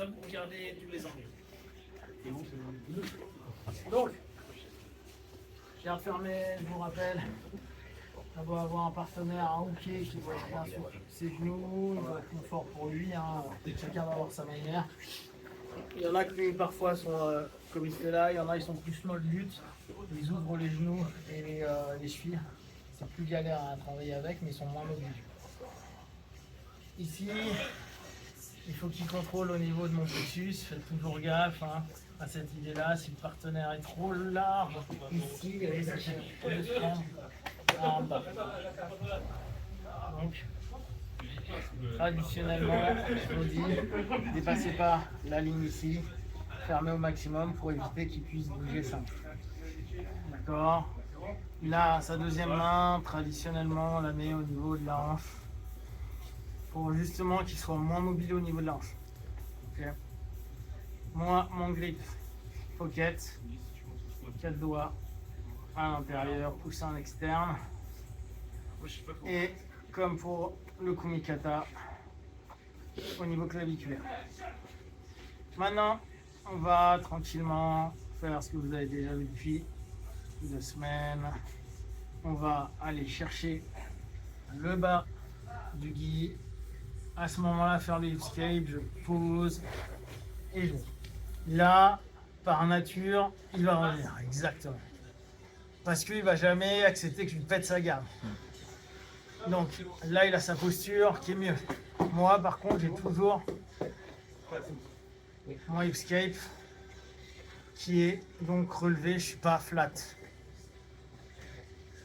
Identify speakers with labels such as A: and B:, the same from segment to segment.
A: ça pour garder tous les angles. Donc, j'ai refermé, je vous rappelle, on doit avoir un partenaire, un hooké qui va être bien sur ses genoux, il doit être confort pour lui, hein. Chacun va avoir sa manière. Il y en a qui parfois sont comme il fait là, il y en a qui sont plus mode lutte, ils ouvrent les genoux et les chevilles. C'est plus galère à travailler avec, mais ils sont moins mobiles. Ici, il faut qu'il contrôle au niveau de mon plexus, faites toujours gaffe hein, à cette idée-là. Si le partenaire est trop large, ici, il risque de se prendre en bas. Donc, traditionnellement, je vous dis, ne dépassez pas la ligne ici, fermez au maximum pour éviter qu'il puisse bouger simple. D'accord? Là, sa deuxième main, traditionnellement, on la met au niveau de la hanche pour justement qu'il soit moins mobile au niveau de la hanche. Okay. Moi, mon grip, pocket, 4 doigts à l'intérieur, poussin externe. Et comme pour le kumikata, au niveau claviculaire. Maintenant, on va tranquillement faire ce que vous avez déjà vu depuis 2 semaines. On va aller chercher le bas du gi. À ce moment-là, faire le escape, je pose et je. Là, par nature, il va revenir, exactement. Parce qu'il ne va jamais accepter que je lui pète sa garde. Donc là, il a sa posture qui est mieux. Moi, par contre, j'ai toujours mon escape qui est donc relevé, je ne suis pas flat.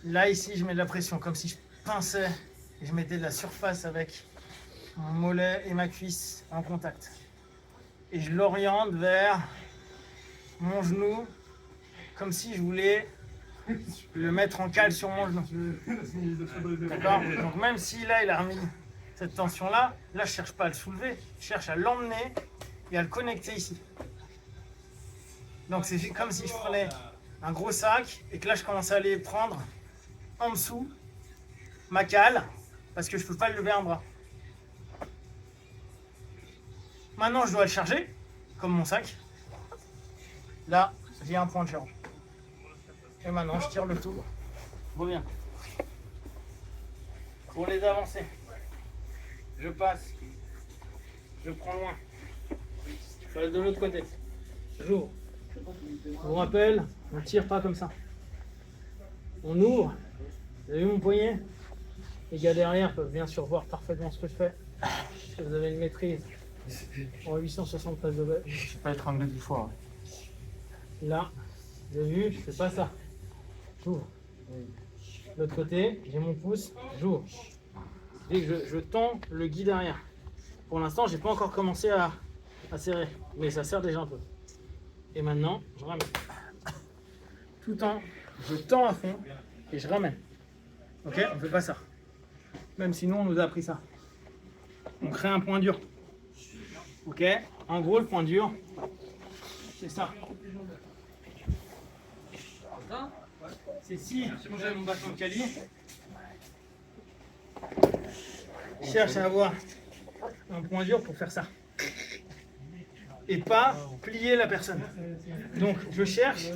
A: Là, ici, je mets de la pression, comme si je pinçais et je mettais de la surface avec mon mollet et ma cuisse en contact. Et je l'oriente vers mon genou, comme si je voulais le mettre en cale sur mon genou. D'accord? Donc même si là, il a remis cette tension-là, là, je ne cherche pas à le soulever, je cherche à l'emmener et à le connecter ici. Donc c'est comme si je prenais un gros sac et que là, je commençais à aller prendre en dessous ma cale parce que je ne peux pas le lever un bras. Maintenant, je dois le charger, comme mon sac. Là, j'ai un point de charge. Et maintenant, je tire le tour. Reviens. Pour les avancer, je passe. Je prends loin. Je passe de l'autre côté. J'ouvre. Je vous rappelle, on ne tire pas comme ça. On ouvre. Vous avez vu mon poignet? Les gars derrière peuvent bien sûr voir parfaitement ce que je fais. Si vous avez une maîtrise en 873 degrés. Je ne suis pas étranglé du foie. Là, vous avez vu, je fais pas ça. J'ouvre. De l'autre côté, j'ai mon pouce, j'ouvre. Et je tends le gui derrière. Pour l'instant, j'ai pas encore commencé à serrer, mais ça serre déjà un peu. Et maintenant, je ramène. Tout en, je tends à fond et je ramène. Ok, on fait pas ça. Même si nous, on nous a appris ça. On crée un point dur. Ok, en gros, le point dur, c'est ça. C'est si j'ai mon bâton de Kali, je cherche à avoir un point dur pour faire ça. Et pas plier la personne. Donc je cherche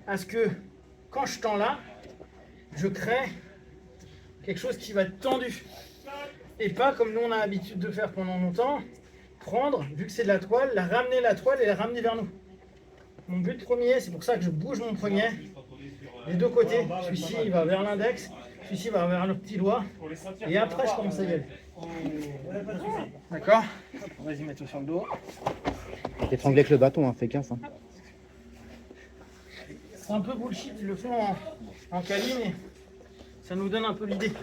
A: à ce que quand je tends là, je crée quelque chose qui va être tendu. Et pas comme nous on a l'habitude de faire pendant longtemps, prendre, vu que c'est de la toile, ramener la toile et la ramener vers nous. Mon but premier, c'est pour ça que je bouge mon poignet des deux côtés. Celui-ci il va vers l'index, celui-ci va vers le petit doigt. Et après je commence à y aller. D'accord? Vas-y, mets-toi sur le dos.
B: T'étrangler avec le bâton, hein, fais gaffe. Hein.
A: C'est un peu bullshit, ils le font en Kali, mais ça nous donne un peu l'idée. Ce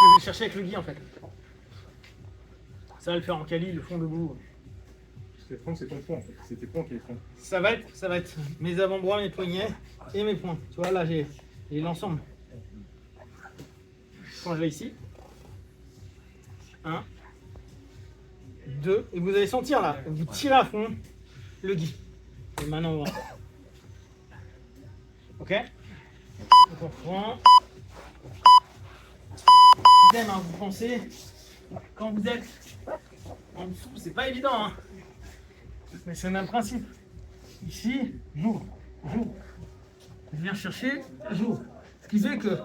A: que je vais chercher avec le gui en fait. Ça va le faire en Kali, ils le font debout.
C: Les points, c'est ton poing en fait. C'est tes points qui les font.
A: Ça va être mes avant-bras, mes poignets et mes poings. Tu vois, là j'ai l'ensemble. Quand je vais ici, 1, 2, et vous allez sentir là, vous tirez à fond le gui. Et maintenant on va. Ok? Donc on prend. Idem, hein, vous pensez quand vous êtes en dessous, c'est pas évident, hein. Mais c'est le même principe. Ici, j'ouvre. Je viens chercher, j'ouvre. Ce qui fait que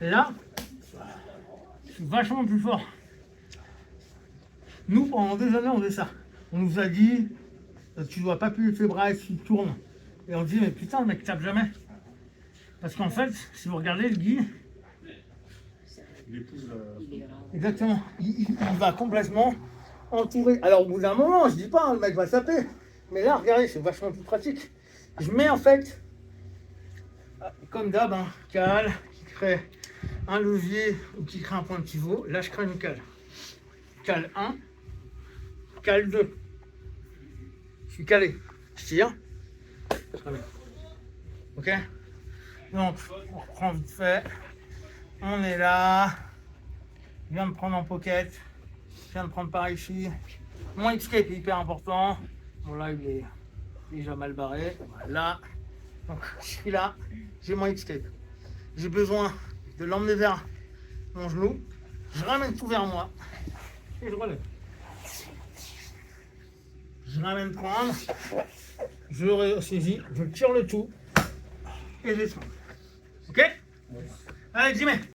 A: là, je suis vachement plus fort. Nous, pendant des années, on faisait ça. On nous a dit, tu dois pas plier tes bras si tu tournes. Et on dit, mais putain, le mec tape jamais. Parce qu'en fait, si vous regardez le Guy,
C: Il épouse
A: exactement, il va complètement entourer. Alors au bout d'un moment, je dis pas, hein, le mec va taper. Mais là, regardez, c'est vachement plus pratique. Je mets en fait, comme d'hab, un cale qui crée un levier ou qui crée un point de pivot. Là, je crée une cale. Cale 1, cale 2. Je suis calé. Je tire. Très bien. Ok? Donc, on reprend vite fait. On est là. Je viens de prendre en pocket. Je viens de prendre par ici. Mon escape est hyper important. Bon, là, il est déjà mal barré. Voilà. Donc, je suis là. J'ai mon escape. J'ai besoin de l'emmener vers mon genou. Je ramène tout vers moi. Et je relève. Je ramène prendre. Je ressaisis. Je tire le tout. Et je descends. Ok? Allez, Jimmy.